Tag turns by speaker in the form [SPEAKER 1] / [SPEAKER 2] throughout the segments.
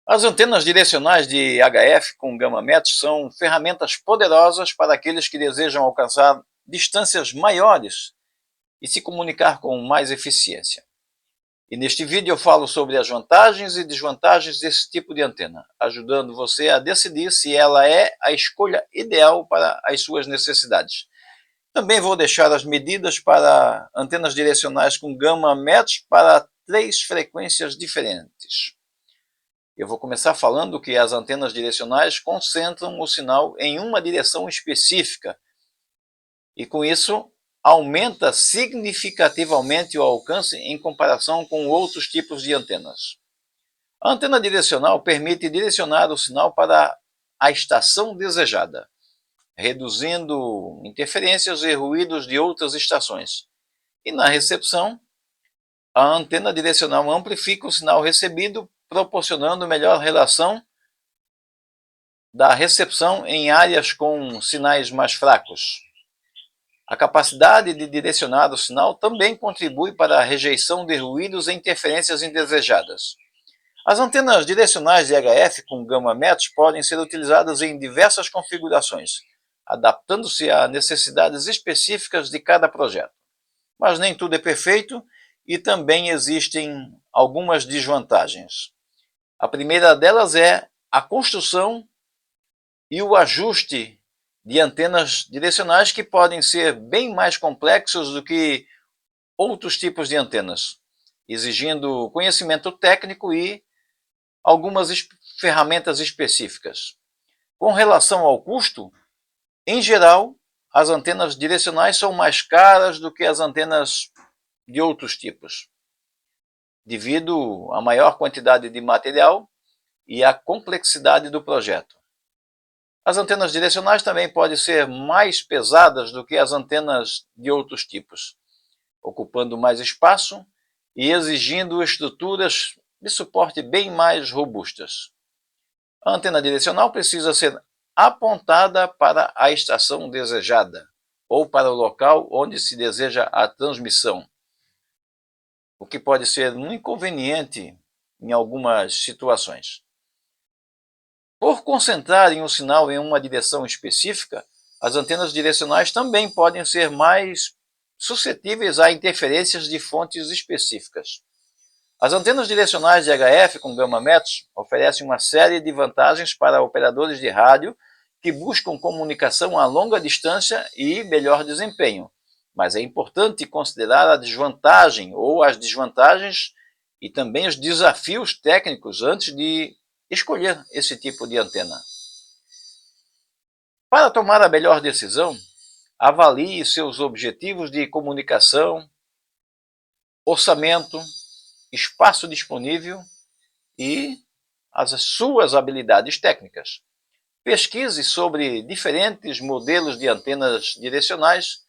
[SPEAKER 1] As antenas direcionais de HF com gama metros são ferramentas poderosas para aqueles que desejam alcançar distâncias maiores e se comunicar com mais eficiência. E neste vídeo eu falo sobre as vantagens e desvantagens desse tipo de antena, ajudando você a decidir se ela é a escolha ideal para as suas necessidades. Também vou deixar as medidas para antenas direcionais com gama metros para 3 frequências diferentes. Eu vou começar falando que as antenas direcionais concentram o sinal em uma direção específica e, com isso, aumenta significativamente o alcance em comparação com outros tipos de antenas. A antena direcional permite direcionar o sinal para a estação desejada, reduzindo interferências e ruídos de outras estações. E na recepção, a antena direcional amplifica o sinal recebido, proporcionando melhor relação da recepção em áreas com sinais mais fracos. A capacidade de direcionar o sinal também contribui para a rejeição de ruídos e interferências indesejadas. As antenas direcionais de HF com gama metros podem ser utilizadas em diversas configurações, adaptando-se a necessidades específicas de cada projeto. Mas nem tudo é perfeito e também existem algumas desvantagens. A primeira delas é a construção e o ajuste de antenas direcionais, que podem ser bem mais complexos do que outros tipos de antenas, exigindo conhecimento técnico e algumas ferramentas específicas. Com relação ao custo, em geral, as antenas direcionais são mais caras do que as antenas de outros tipos, devido à maior quantidade de material e à complexidade do projeto. As antenas direcionais também podem ser mais pesadas do que as antenas de outros tipos, ocupando mais espaço e exigindo estruturas de suporte bem mais robustas. A antena direcional precisa ser apontada para a estação desejada ou para o local onde se deseja a transmissão, o que pode ser um inconveniente em algumas situações. Por concentrarem o sinal em uma direção específica, as antenas direcionais também podem ser mais suscetíveis a interferências de fontes específicas. As antenas direcionais de HF com gama metros oferecem uma série de vantagens para operadores de rádio que buscam comunicação a longa distância e melhor desempenho, mas é importante considerar a desvantagem ou as desvantagens e também os desafios técnicos antes de escolher esse tipo de antena. Para tomar a melhor decisão, avalie seus objetivos de comunicação, orçamento, espaço disponível e as suas habilidades técnicas. Pesquise sobre diferentes modelos de antenas direcionais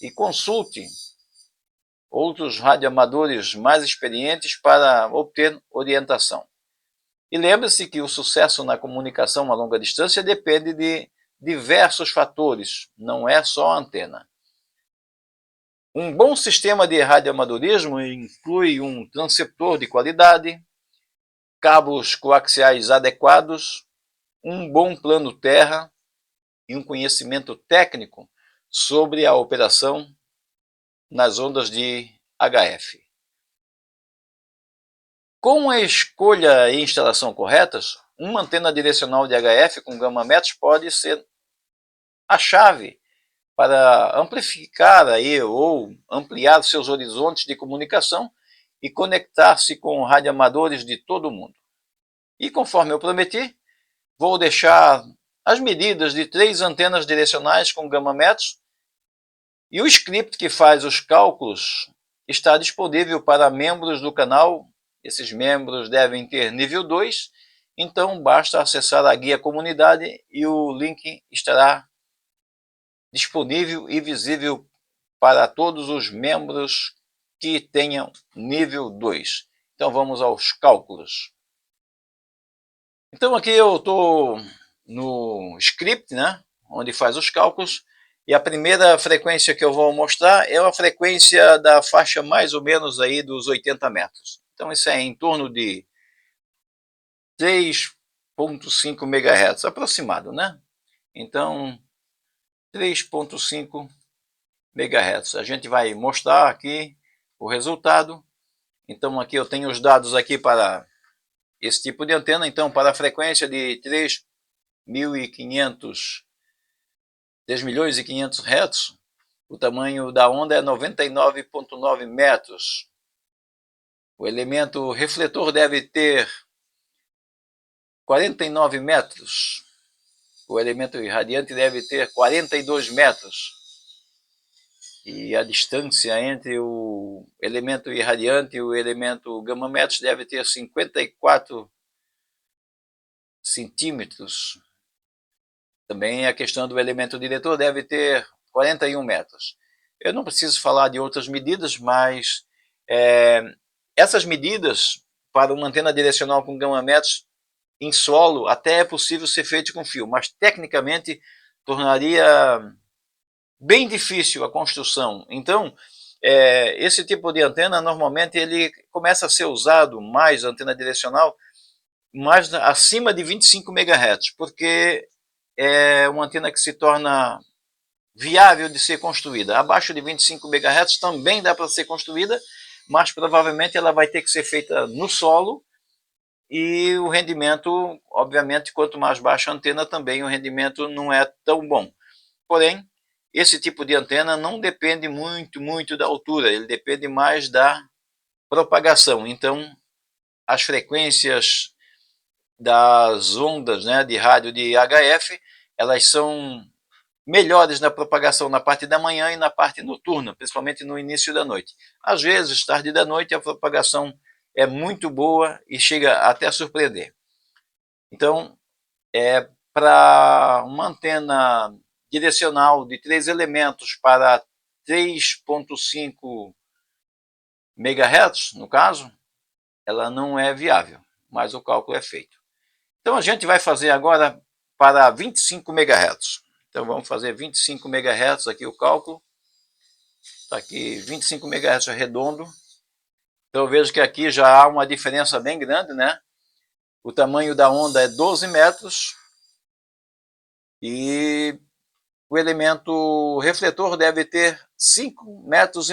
[SPEAKER 1] e consulte outros radioamadores mais experientes para obter orientação. E lembre-se que o sucesso na comunicação a longa distância depende de diversos fatores, não é só a antena. Um bom sistema de radioamadorismo inclui um transceptor de qualidade, cabos coaxiais adequados, um bom plano terra e um conhecimento técnico sobre a operação nas ondas de HF. Com a escolha e instalação corretas, uma antena direcional de HF com gama metros pode ser a chave para amplificar ou ampliar seus horizontes de comunicação e conectar-se com radioamadores de todo o mundo. E conforme eu prometi, vou deixar as medidas de 3 antenas direcionais com gama metros e o script que faz os cálculos está disponível para membros do canal. Esses membros devem ter nível 2, então basta acessar a guia comunidade e o link estará disponível e visível para todos os membros que tenham nível 2. Então vamos aos cálculos. Então aqui eu estou no script, né, onde faz os cálculos, e a primeira frequência que eu vou mostrar é a frequência da faixa mais ou menos aí dos 80 metros. Então isso é em torno de 3,5 MHz, aproximado, né? Então, 3,5 MHz. A gente vai mostrar aqui o resultado. Então, aqui eu tenho os dados aqui para esse tipo de antena. Então, para a frequência de 3 milhões e 500 Hz, o tamanho da onda é 99,9 metros. O elemento refletor deve ter 49 metros. O elemento irradiante deve ter 42 metros. E a distância entre o elemento irradiante e o elemento gama-metros deve ter 54 centímetros. Também a questão do elemento diretor deve ter 41 metros. Eu não preciso falar de outras medidas, mas essas medidas para uma antena direcional com gama-metros em solo até é possível ser feito com fio, mas tecnicamente tornaria bem difícil a construção. Então, esse tipo de antena, normalmente, ele começa a ser usado mais, antena direcional, mais acima de 25 MHz, porque é uma antena que se torna viável de ser construída. Abaixo de 25 MHz também dá para ser construída, mas provavelmente ela vai ter que ser feita no solo, e o rendimento, obviamente, quanto mais baixa a antena, também o rendimento não é tão bom. Porém, esse tipo de antena não depende muito da altura, ele depende mais da propagação. Então, as frequências das ondas, né, de rádio de HF, elas são melhores na propagação na parte da manhã e na parte noturna, principalmente no início da noite. Às vezes, tarde da noite, a propagação é muito boa e chega até a surpreender. Então, para uma antena direcional de 3 elementos para 3,5 MHz, no caso, ela não é viável, mas o cálculo é feito. Então a gente vai fazer agora para 25 MHz. Então vamos fazer 25 MHz aqui o cálculo. Está aqui 25 MHz redondo. Então eu vejo que aqui já há uma diferença bem grande, né? O tamanho da onda é 12 metros e o elemento refletor deve ter 5,90 metros.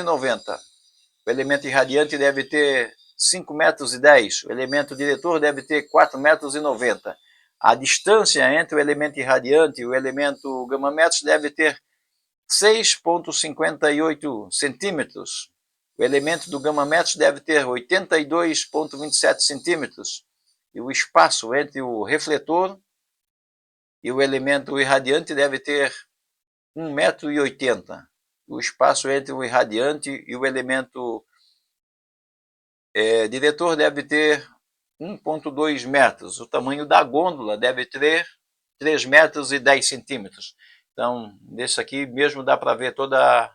[SPEAKER 1] O elemento irradiante deve ter 5,10 metros. O elemento diretor deve ter 4,90 metros. A distância entre o elemento irradiante e o elemento gama-metros deve ter 6,58 centímetros. O elemento do gama-metros deve ter 82,27 centímetros. E o espaço entre o refletor e o elemento irradiante deve ter 1,80 m. O espaço entre o irradiante e o elemento diretor deve ter 1,2 metros. O tamanho da gôndola deve ter 3 metros e 10 centímetros. Então, nesse aqui mesmo dá para ver toda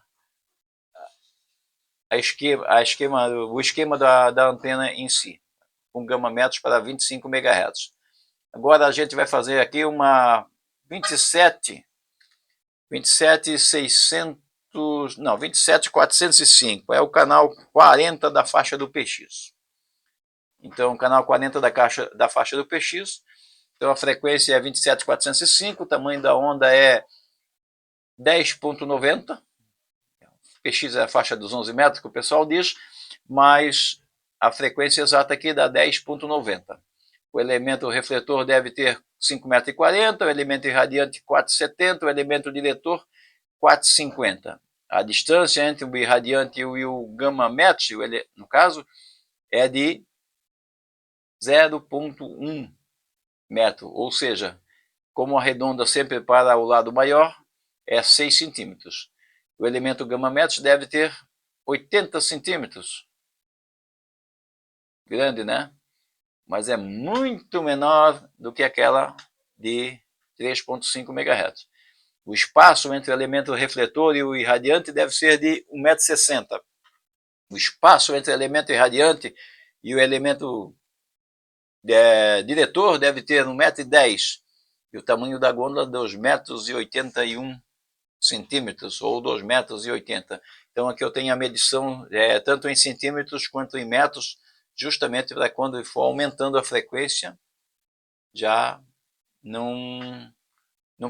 [SPEAKER 1] o esquema da antena em si, com gama-metros para 25 MHz. Agora a gente vai fazer aqui uma 27405, é o canal 40 da faixa do PX. Então, o canal 40 da faixa do PX, então a frequência é 27405, o tamanho da onda é 10,90, PX é a faixa dos 11 metros que o pessoal diz, mas a frequência exata aqui dá 10,90. O elemento refletor deve ter 5,40 metros, o elemento irradiante 4,70, o elemento diretor 4,50. A distância entre o irradiante e o gama-metros, no caso, é de 0,1 metro, ou seja, como arredonda sempre para o lado maior, é 6 centímetros. O elemento gama-metros deve ter 80 centímetros. Grande, né? Mas é muito menor do que aquela de 3,5 MHz. O espaço entre o elemento refletor e o irradiante deve ser de 1,60 m. O espaço entre o elemento irradiante e o elemento diretor deve ter 1,10 m. E o tamanho da gôndola 2,81 m, ou 2,80 m. Então aqui eu tenho a medição tanto em centímetros quanto em metros, justamente para quando for aumentando a frequência, já não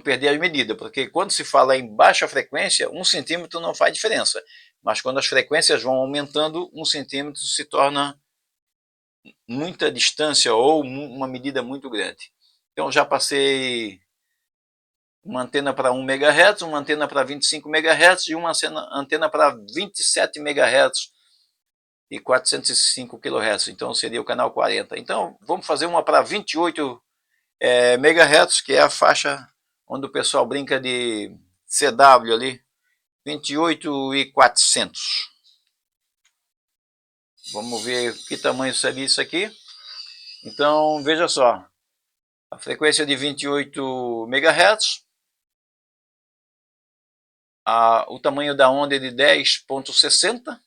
[SPEAKER 1] perder a medida, porque quando se fala em baixa frequência, 1 centímetro não faz diferença, mas quando as frequências vão aumentando, 1 centímetro se torna muita distância ou uma medida muito grande. Então já passei uma antena para 1 MHz, uma antena para 25 MHz e uma antena para 27 MHz e 405 kHz, então seria o canal 40. Então vamos fazer uma para 28 MHz, que é a faixa onde o pessoal brinca de CW ali, 28.400. Vamos ver que tamanho seria isso aqui. Então veja só, a frequência de 28 MHz, o tamanho da onda é de 10,60,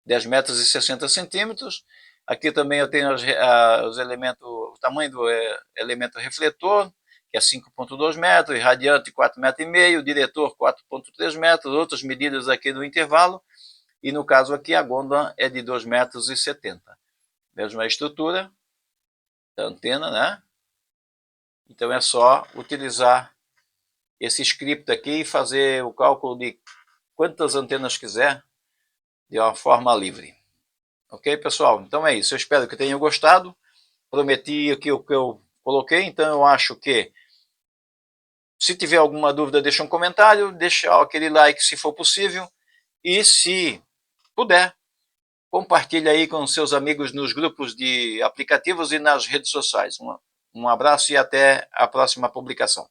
[SPEAKER 1] 10 metros e 60 centímetros. Aqui também eu tenho os elementos, o tamanho do elemento refletor, que é 5,2 metros, irradiante 4,5 metros, diretor 4,3 metros, outras medidas aqui do intervalo, e no caso aqui a gôndola é de 2,70 metros. Mesma estrutura da antena, né? Então é só utilizar esse script aqui e fazer o cálculo de quantas antenas quiser de uma forma livre. Ok, pessoal? Então é isso. Eu espero que tenham gostado. Prometi aqui o que eu coloquei, então eu acho que se tiver alguma dúvida, deixa um comentário, deixa aquele like se for possível e se puder, compartilhe aí com seus amigos nos grupos de aplicativos e nas redes sociais. Um abraço e até a próxima publicação.